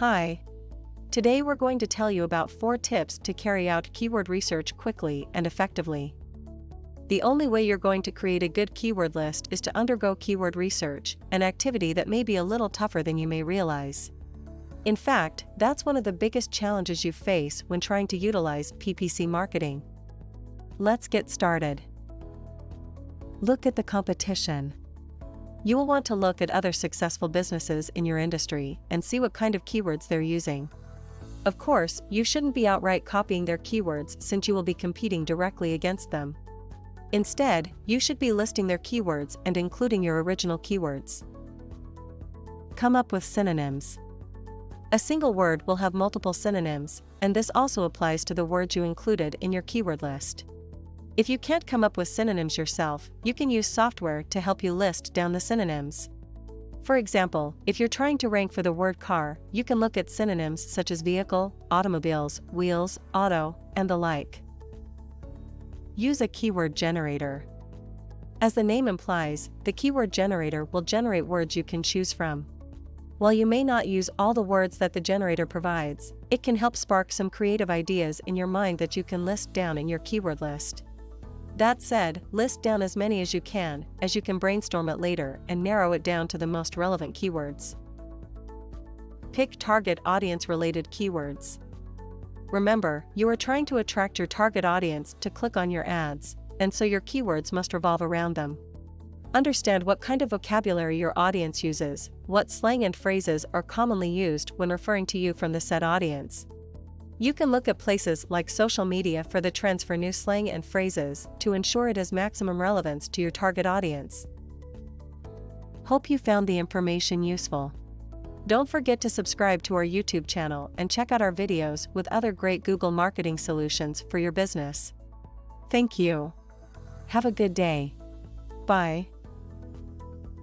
Hi. Today we're going to tell you about 4 tips to carry out keyword research quickly and effectively. The only way you're going to create a good keyword list is to undergo keyword research, an activity that may be a little tougher than you may realize. In fact, that's one of the biggest challenges you face when trying to utilize PPC marketing. Let's get started. Look at the competition. You will want to look at other successful businesses in your industry and see what kind of keywords they're using. Of course, you shouldn't be outright copying their keywords since you will be competing directly against them. Instead, you should be listing their keywords and including your original keywords. Come up with synonyms. A single word will have multiple synonyms, and this also applies to the words you included in your keyword list. If you can't come up with synonyms yourself, you can use software to help you list down the synonyms. For example, if you're trying to rank for the word car, you can look at synonyms such as vehicle, automobiles, wheels, auto, and the like. Use a keyword generator. As the name implies, the keyword generator will generate words you can choose from. While you may not use all the words that the generator provides, it can help spark some creative ideas in your mind that you can list down in your keyword list. That said, list down as many as you can brainstorm it later and narrow it down to the most relevant keywords. Pick target audience-related keywords. Remember, you are trying to attract your target audience to click on your ads, and so your keywords must revolve around them. Understand what kind of vocabulary your audience uses, what slang and phrases are commonly used when referring to you from the said audience. You can look at places like social media for the trends for new slang and phrases to ensure it has maximum relevance to your target audience. Hope you found the information useful. Don't forget to subscribe to our YouTube channel and check out our videos with other great Google marketing solutions for your business. Thank you. Have a good day. Bye.